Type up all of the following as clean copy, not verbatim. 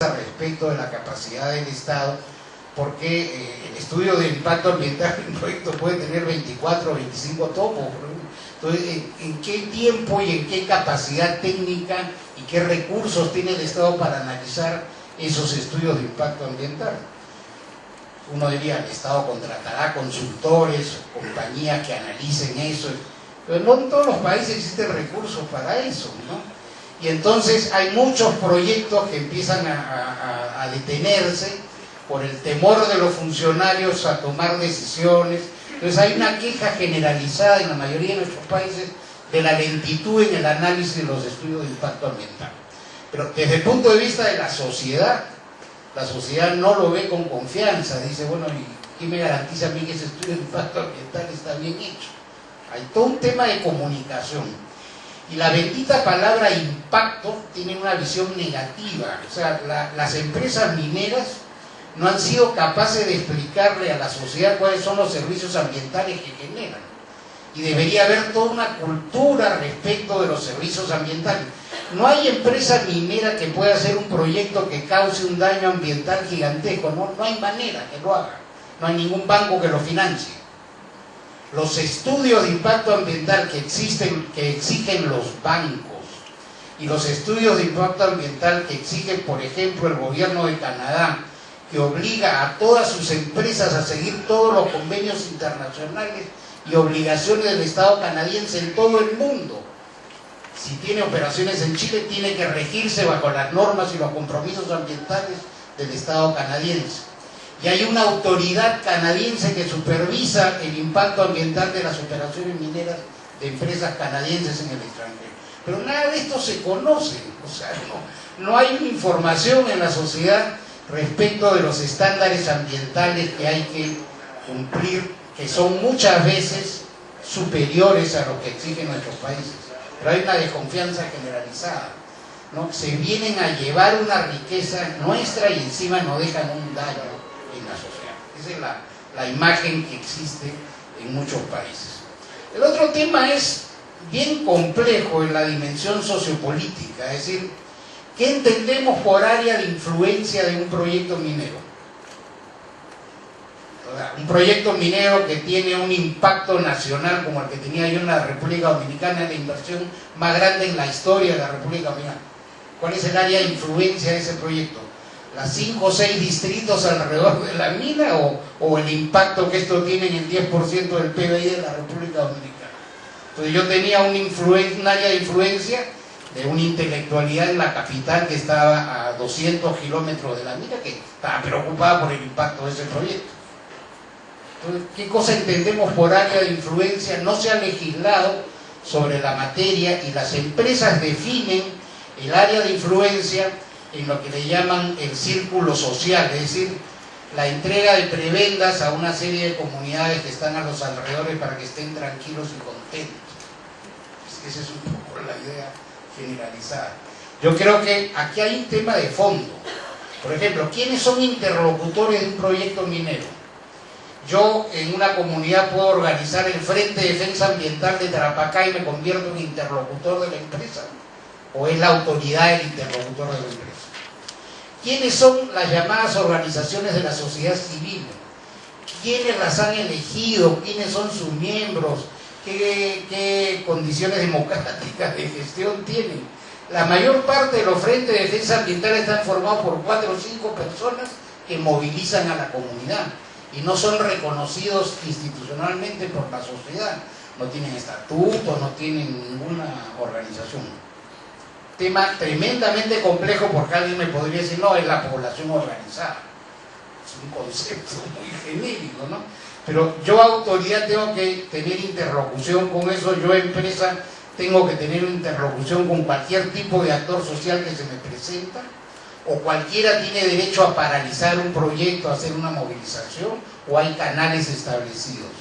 respecto de la capacidad del Estado, porque el estudio de impacto ambiental de un proyecto puede tener 24 o 25 topos. Entonces, ¿en qué tiempo y en qué capacidad técnica y qué recursos tiene el Estado para analizar esos estudios de impacto ambiental? Uno diría, el Estado contratará consultores o compañías que analicen eso, pero no en todos los países existen recursos para eso, ¿no? Y entonces hay muchos proyectos que empiezan a detenerse por el temor de los funcionarios a tomar decisiones. Entonces hay una queja generalizada en la mayoría de nuestros países de la lentitud en el análisis de los estudios de impacto ambiental. Pero desde el punto de vista de la sociedad no lo ve con confianza. Dice, bueno, ¿y quién me garantiza a mí que ese estudio de impacto ambiental está bien hecho? Hay todo un tema de comunicación. Y la bendita palabra impacto tiene una visión negativa. O sea, las empresas mineras no han sido capaces de explicarle a la sociedad cuáles son los servicios ambientales que generan. Y debería haber toda una cultura respecto de los servicios ambientales. No hay empresa minera que pueda hacer un proyecto que cause un daño ambiental gigantesco. No hay manera que lo haga. No hay ningún banco que lo financie. Los estudios de impacto ambiental que exigen los bancos y los estudios de impacto ambiental que exige, por ejemplo, el gobierno de Canadá, que obliga a todas sus empresas a seguir todos los convenios internacionales y obligaciones del Estado canadiense en todo el mundo. Si tiene operaciones en Chile, tiene que regirse bajo las normas y los compromisos ambientales del Estado canadiense. Y hay una autoridad canadiense que supervisa el impacto ambiental de las operaciones mineras de empresas canadienses en el extranjero. Pero nada de esto se conoce, o sea, no hay una información en la sociedad respecto de los estándares ambientales que hay que cumplir, que son muchas veces superiores a los que exigen nuestros países. Pero hay una desconfianza generalizada, ¿no? Se vienen a llevar una riqueza nuestra y encima nos dejan un daño en la sociedad. Esa es la imagen que existe en muchos países. El otro tema es bien complejo en la dimensión sociopolítica, es decir, ¿qué entendemos por área de influencia de un proyecto minero? Un proyecto minero que tiene un impacto nacional como el que tenía yo en la República Dominicana, es la inversión más grande en la historia de la República Dominicana. ¿Cuál es el área de influencia de ese proyecto? ¿Las 5 o 6 distritos alrededor de la mina o el impacto que esto tiene en el 10% del PBI de la República Dominicana? Entonces yo tenía un área de influencia de una intelectualidad en la capital que estaba a 200 kilómetros de la mina, que estaba preocupada por el impacto de ese proyecto. Entonces, ¿qué cosa entendemos por área de influencia? No se ha legislado sobre la materia y las empresas definen el área de influencia en lo que le llaman el círculo social, es decir, la entrega de prebendas a una serie de comunidades que están a los alrededores para que estén tranquilos y contentos. Esa es un poco la idea generalizada. Yo creo que aquí hay un tema de fondo. Por ejemplo, ¿quiénes son interlocutores de un proyecto minero? Yo en una comunidad puedo organizar el Frente de Defensa Ambiental de Tarapacá y me convierto en interlocutor de la empresa, o es la autoridad el interlocutor de la empresa. ¿Quiénes son las llamadas organizaciones de la sociedad civil? ¿Quiénes las han elegido? ¿Quiénes son sus miembros? ¿Qué condiciones democráticas de gestión tienen? La mayor parte de los frentes de defensa ambiental están formados por 4 o 5 personas que movilizan a la comunidad y no son reconocidos institucionalmente por la sociedad. No tienen estatuto, no tienen ninguna organización. Tema tremendamente complejo porque alguien me podría decir, no, es la población organizada. Es un concepto muy genérico, ¿no? Pero yo, autoridad, tengo que tener interlocución con eso. Yo, empresa, tengo que tener interlocución con cualquier tipo de actor social que se me presenta, o cualquiera tiene derecho a paralizar un proyecto, a hacer una movilización, o hay canales establecidos.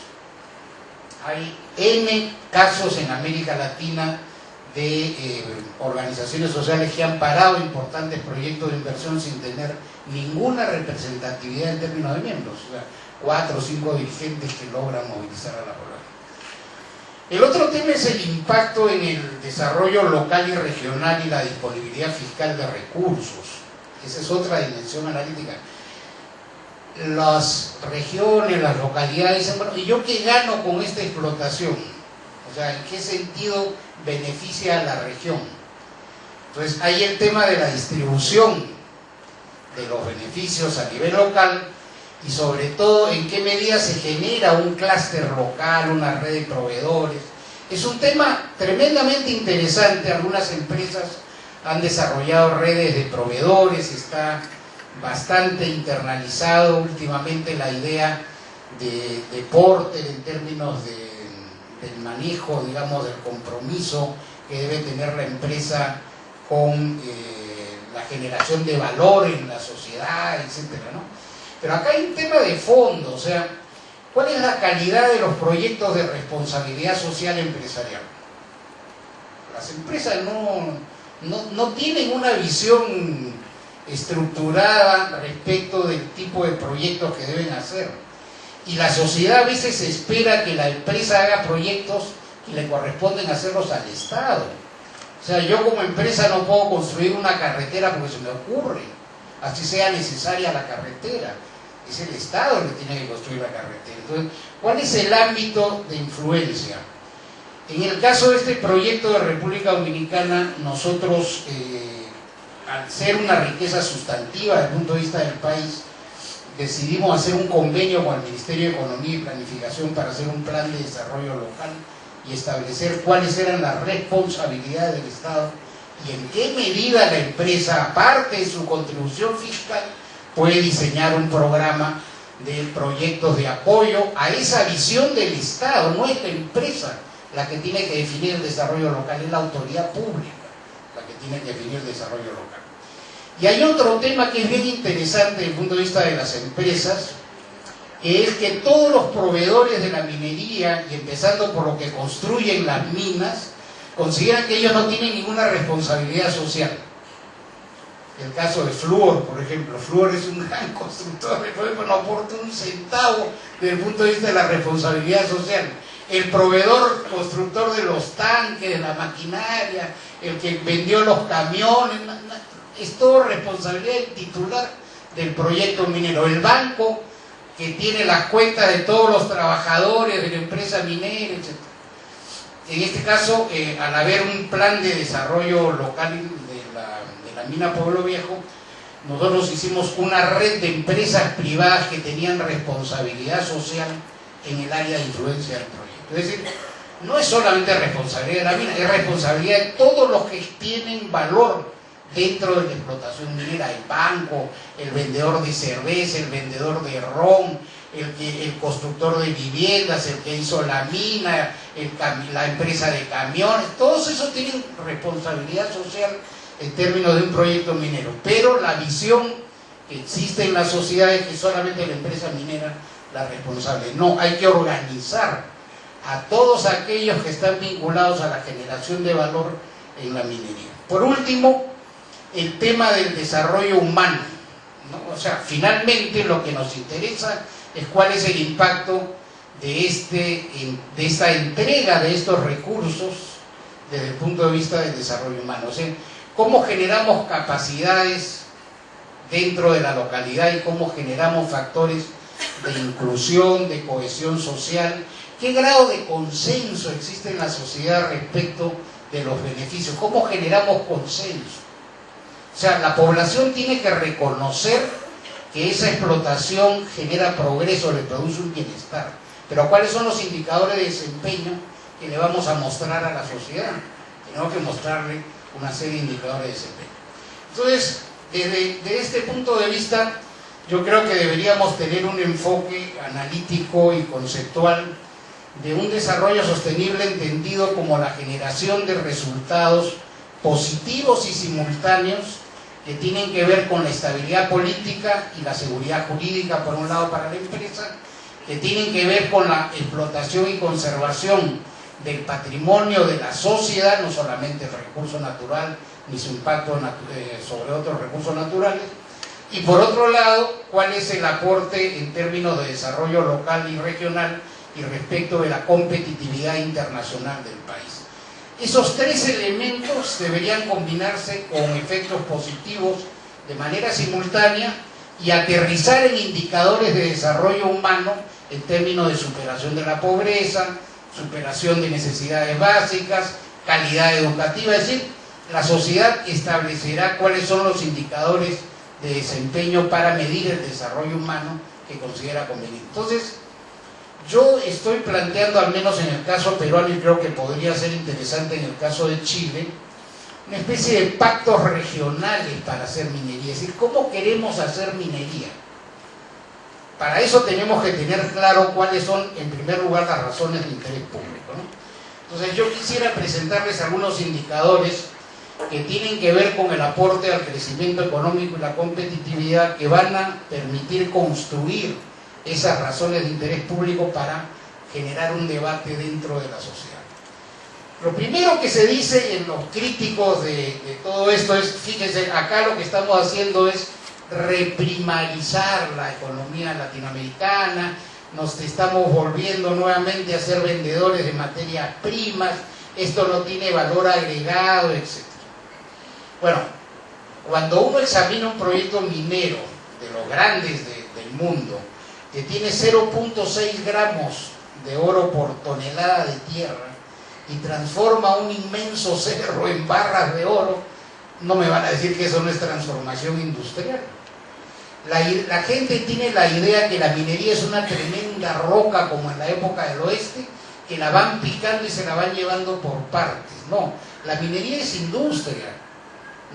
Hay N casos en América Latina de organizaciones sociales que han parado importantes proyectos de inversión sin tener ninguna representatividad en términos de miembros, o sea, 4 o 5 dirigentes que logran movilizar a la población. El otro tema es el impacto en el desarrollo local y regional y la disponibilidad fiscal de recursos. esa es otra dimensión analítica. Las regiones, las localidades dicen, bueno, ¿y yo qué gano con esta explotación? O sea, ¿en qué sentido beneficia a la región? Entonces, hay el tema de la distribución de los beneficios a nivel local y sobre todo en qué medida se genera un clúster local, una red de proveedores. Es un tema tremendamente interesante. Algunas empresas han desarrollado redes de proveedores, está bastante internalizado últimamente la idea de Porter en términos del manejo, digamos, del compromiso que debe tener la empresa con la generación de valor en la sociedad, etcétera, ¿no? Pero acá hay un tema de fondo, o sea, ¿cuál es la calidad de los proyectos de responsabilidad social empresarial? Las empresas no tienen una visión estructurada respecto del tipo de proyectos que deben hacer. Y la sociedad a veces espera que la empresa haga proyectos que le corresponden hacerlos al Estado. O sea, yo como empresa no puedo construir una carretera porque se me ocurre, así sea necesaria la carretera. Es el Estado el que tiene que construir la carretera. Entonces, ¿cuál es el ámbito de influencia? En el caso de este proyecto de República Dominicana, nosotros, al ser una riqueza sustantiva desde el punto de vista del país, decidimos hacer un convenio con el Ministerio de Economía y Planificación para hacer un plan de desarrollo local y establecer cuáles eran las responsabilidades del Estado y en qué medida la empresa, aparte de su contribución fiscal, puede diseñar un programa de proyectos de apoyo a esa visión del Estado. No es la empresa la que tiene que definir el desarrollo local, es la autoridad pública la que tiene que definir el desarrollo local. Y hay otro tema que es bien interesante desde el punto de vista de las empresas, que es que todos los proveedores de la minería, y empezando por los que construyen las minas, consideran que ellos no tienen ninguna responsabilidad social. El caso de Fluor, por ejemplo. Fluor es un gran constructor, pero no aporta un centavo desde el punto de vista de la responsabilidad social. El proveedor constructor de los tanques, de la maquinaria, el que vendió los camiones, es todo responsabilidad del titular del proyecto minero. El banco que tiene las cuentas de todos los trabajadores de la empresa minera, etc. En este caso, al haber un plan de desarrollo local de la mina Pueblo Viejo, nosotros hicimos una red de empresas privadas que tenían responsabilidad social en el área de influencia del proyecto. Es decir, no es solamente responsabilidad de la mina, es responsabilidad de todos los que tienen valor dentro de la explotación minera: el banco, el vendedor de cerveza, el vendedor de ron, el constructor de viviendas, el que hizo la mina, la empresa de camiones. Todos esos tienen responsabilidad social en términos de un proyecto minero, pero la visión que existe en la sociedad es que solamente la empresa minera la responsable. No, hay que organizar a todos aquellos que están vinculados a la generación de valor en la minería. Por último, el tema del desarrollo humano, ¿no? O sea, finalmente lo que nos interesa es cuál es el impacto de esta entrega de estos recursos desde el punto de vista del desarrollo humano. O sea, cómo generamos capacidades dentro de la localidad y cómo generamos factores de inclusión, de cohesión social. ¿Qué grado de consenso existe en la sociedad respecto de los beneficios? ¿Cómo generamos consenso? O sea, la población tiene que reconocer que esa explotación genera progreso, le produce un bienestar. Pero ¿cuáles son los indicadores de desempeño que le vamos a mostrar a la sociedad? Tenemos que mostrarle una serie de indicadores de desempeño. Entonces, desde este punto de vista, yo creo que deberíamos tener un enfoque analítico y conceptual de un desarrollo sostenible entendido como la generación de resultados positivos y simultáneos que tienen que ver con la estabilidad política y la seguridad jurídica, por un lado, para la empresa, que tienen que ver con la explotación y conservación del patrimonio de la sociedad, no solamente el recurso natural ni su impacto sobre otros recursos naturales, y por otro lado, cuál es el aporte en términos de desarrollo local y regional y respecto de la competitividad internacional del país. Esos tres elementos deberían combinarse con efectos positivos de manera simultánea y aterrizar en indicadores de desarrollo humano en términos de superación de la pobreza, superación de necesidades básicas, calidad educativa. Es decir, la sociedad establecerá cuáles son los indicadores de desempeño para medir el desarrollo humano que considera conveniente. Entonces, yo estoy planteando, al menos en el caso peruano, y creo que podría ser interesante en el caso de Chile, una especie de pactos regionales para hacer minería. Es decir, ¿cómo queremos hacer minería? Para eso tenemos que tener claro cuáles son, en primer lugar, las razones de interés público, ¿no? Entonces, yo quisiera presentarles algunos indicadores que tienen que ver con el aporte al crecimiento económico y la competitividad, que van a permitir construir esas razones de interés público para generar un debate dentro de la sociedad. Lo primero que se dice en los críticos de todo esto es, fíjense, acá lo que estamos haciendo es reprimarizar la economía latinoamericana, nos estamos volviendo nuevamente a ser vendedores de materias primas, esto no tiene valor agregado, etc. Bueno, cuando uno examina un proyecto minero de los grandes del mundo, que tiene 0.6 gramos de oro por tonelada de tierra y transforma un inmenso cerro en barras de oro, no me van a decir que eso no es transformación industrial. La gente tiene la idea que la minería es una tremenda roca como en la época del oeste, que la van picando y se la van llevando por partes. No, la minería es industria,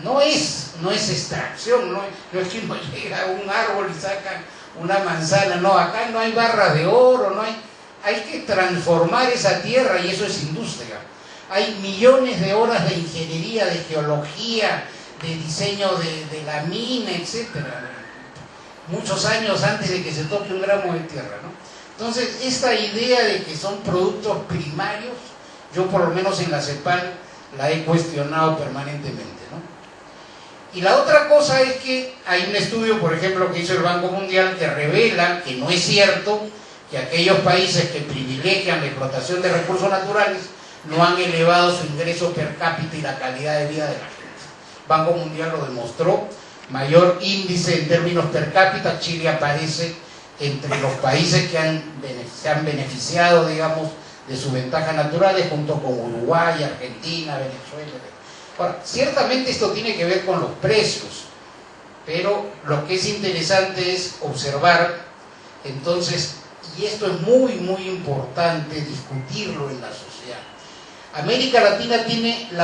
no es extracción, no es que uno llega a un árbol y saca una manzana, no, acá no hay barras de oro, hay que transformar esa tierra y eso es industria. Hay millones de horas de ingeniería, de geología, de diseño de la mina, etcétera, muchos años antes de que se toque un gramo de tierra, ¿no? Entonces, esta idea de que son productos primarios, yo por lo menos en la CEPAL la he cuestionado permanentemente, ¿no? Y la otra cosa es que hay un estudio, por ejemplo, que hizo el Banco Mundial, que revela que no es cierto que aquellos países que privilegian la explotación de recursos naturales no han elevado su ingreso per cápita y la calidad de vida de la gente. El Banco Mundial lo demostró. Mayor índice en términos per cápita, Chile aparece entre los países que se han beneficiado, digamos, de sus ventajas naturales, junto con Uruguay, Argentina, Venezuela. Ahora, ciertamente esto tiene que ver con los precios, pero lo que es interesante es observar, entonces, y esto es muy, muy importante discutirlo en la sociedad. América Latina tiene la